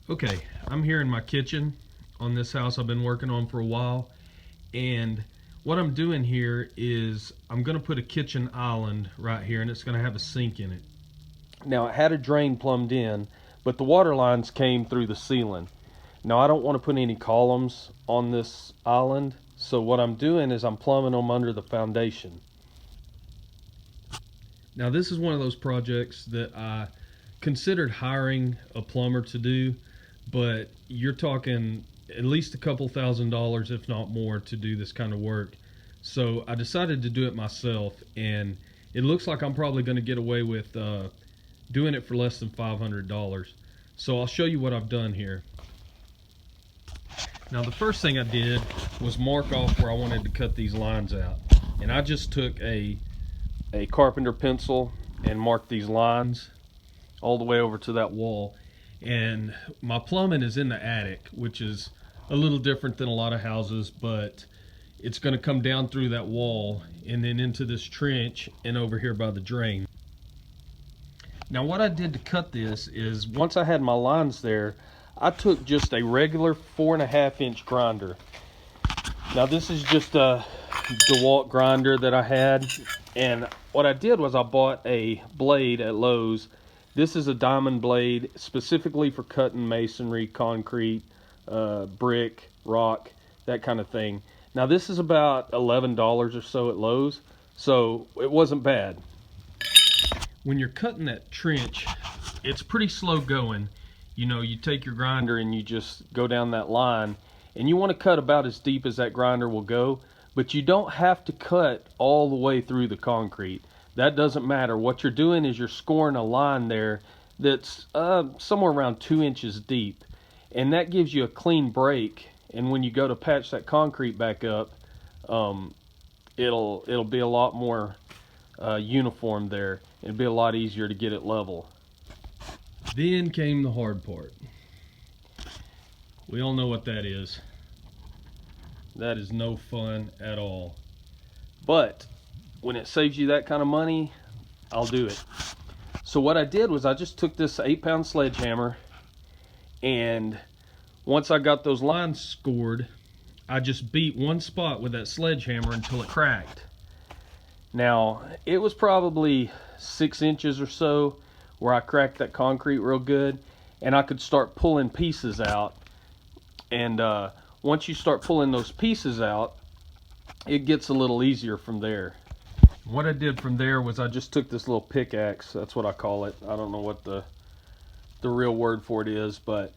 Okay, I'm here in my kitchen on this house I've been working on for a while, and what I'm doing here is I'm going to put a kitchen island right here, and it's going to have a sink in it. Now, it had a drain plumbed in, but the water lines came through the ceiling. Now, I don't want to put any columns on this island, so what I'm doing is I'm plumbing them under the foundation. Now, this is one of those projects that I considered hiring a plumber to do, but you're talking at least a couple $1,000s, if not more, to do this kind of work. So I decided to do it myself, and it looks like I'm probably going to get away with doing it for less than $500. So I'll show you what I've done here. Now, the first thing I did was mark off where I wanted to cut these lines out, and I just took a carpenter pencil and marked these lines all the way over to that wall. And my plumbing is in the attic, which is a little different than a lot of houses, but it's going to come down through that wall and then into this trench and over here by the drain. Now, what I did to cut this is, once I had my lines there, I took just a regular 4.5-inch grinder. Now, this is just a DeWalt grinder that I had, and what I did was I bought a blade at Lowe's. This is a diamond blade specifically for cutting masonry, concrete, brick, rock, that kind of thing. Now, this is about $11 or so at Lowe's, so it wasn't bad. When you're cutting that trench, it's pretty slow going. You know, you take your grinder and you just go down that line, and you want to cut about as deep as that grinder will go, but you don't have to cut all the way through the concrete. That doesn't matter. What you're doing is you're scoring a line there that's somewhere around 2 inches deep, and that gives you a clean break. And when you go to patch that concrete back up, it'll be a lot more uniform there. It'll be a lot easier to get it level. Then came the hard part. We all know what that is. That is no fun at all. But when it saves you that kind of money, I'll do it. So what I did was I just took this 8-pound sledgehammer, and once I got those lines scored, I just beat one spot with that sledgehammer until it cracked. Now, it was probably 6 inches or so where I cracked that concrete real good, and I could start pulling pieces out. And once you start pulling those pieces out, it gets a little easier from there. What I did from there was I just took this little pickaxe, that's what I call it. I don't know what the real word for it is, but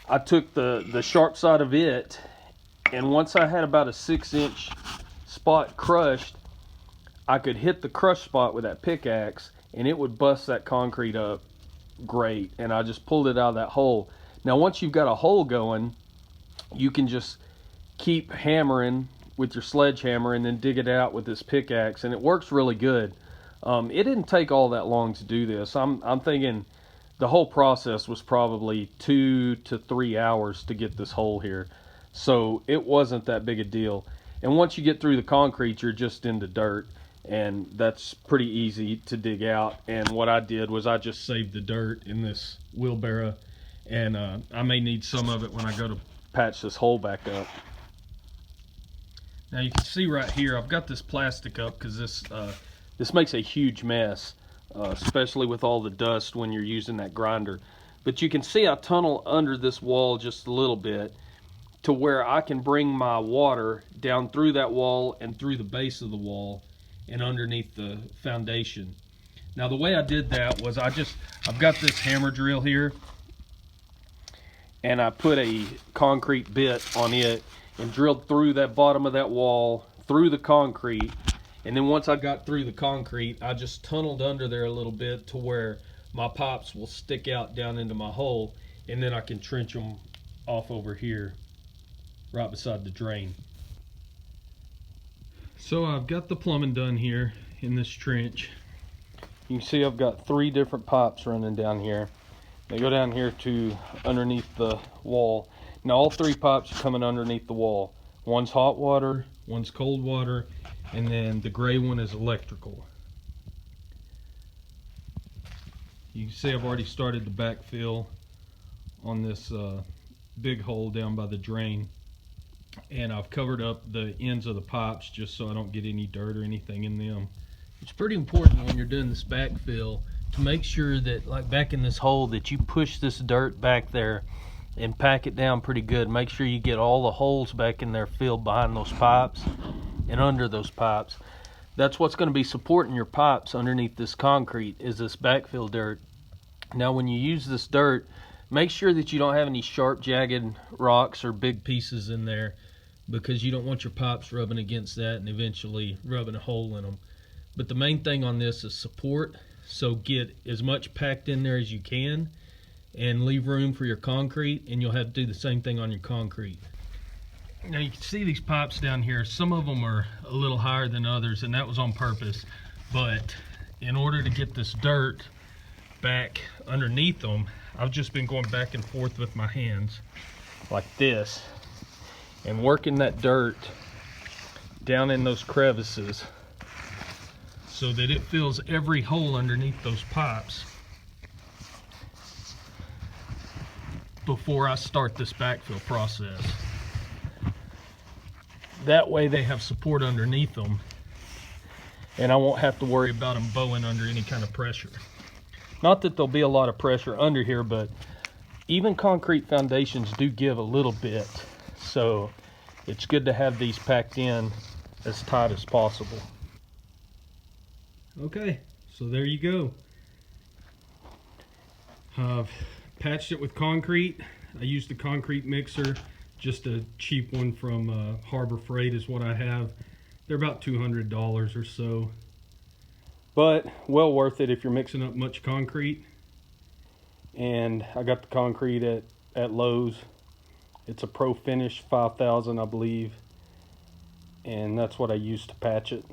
I took the sharp side of it, and once I had about a 6-inch spot crushed, I could hit the crush spot with that pickaxe, and it would bust that concrete up great. And I just pulled it out of that hole. Now, once you've got a hole going, you can just keep hammering with your sledgehammer and then dig it out with this pickaxe, and it works really good. It didn't take all that long to do this. I'm thinking the whole process was probably 2 to 3 hours to get this hole here, so it wasn't that big a deal. And once you get through the concrete, you're just into dirt, and that's pretty easy to dig out. And what I did was I just saved the dirt in this wheelbarrow, and I may need some of it when I go to patch this hole back up. Now, you can see right here, I've got this plastic up because this makes a huge mess, especially with all the dust when you're using that grinder. But you can see I tunnel under this wall just a little bit to where I can bring my water down through that wall and through the base of the wall and underneath the foundation. Now, the way I did that was I've got this hammer drill here, and I put a concrete bit on it and drilled through that bottom of that wall, through the concrete. And then once I got through the concrete, I just tunneled under there a little bit to where my pipes will stick out down into my hole, and then I can trench them off over here right beside the drain. So I've got the plumbing done here in this trench. You can see I've got 3 different pipes running down here. They go down here to underneath the wall. Now, all 3 pipes are coming underneath the wall. One's hot water, one's cold water, and then the gray one is electrical. You can see I've already started the backfill on this big hole down by the drain, and I've covered up the ends of the pipes just so I don't get any dirt or anything in them. It's pretty important when you're doing this backfill to make sure that, like back in this hole, that you push this dirt back there and pack it down pretty good. Make sure you get all the holes back in there filled behind those pipes and under those pipes. That's what's going to be supporting your pipes underneath this concrete, is this backfill dirt. Now when you use this dirt, make sure that you don't have any sharp jagged rocks or big pieces in there, because you don't want your pipes rubbing against that and eventually rubbing a hole in them. But the main thing on this is support, so get as much packed in there as you can and leave room for your concrete, and you'll have to do the same thing on your concrete. Now you can see these pipes down here. Some of them are a little higher than others, and that was on purpose. But in order to get this dirt back underneath them, I've just been going back and forth with my hands like this and working that dirt down in those crevices so that it fills every hole underneath those pipes before I start this backfill process. That way they have support underneath them, and I won't have to worry about them bowing under any kind of pressure. Not that there'll be a lot of pressure under here, but even concrete foundations do give a little bit. So it's good to have these packed in as tight as possible. Okay, so there you go. I've patched it with concrete. I used a concrete mixer, just a cheap one from Harbor Freight is what I have. They're about $200 or so, but well worth it if you're mixing up much concrete. And I got the concrete at Lowe's. It's a Pro Finish 5000, I believe, and that's what I used to patch it.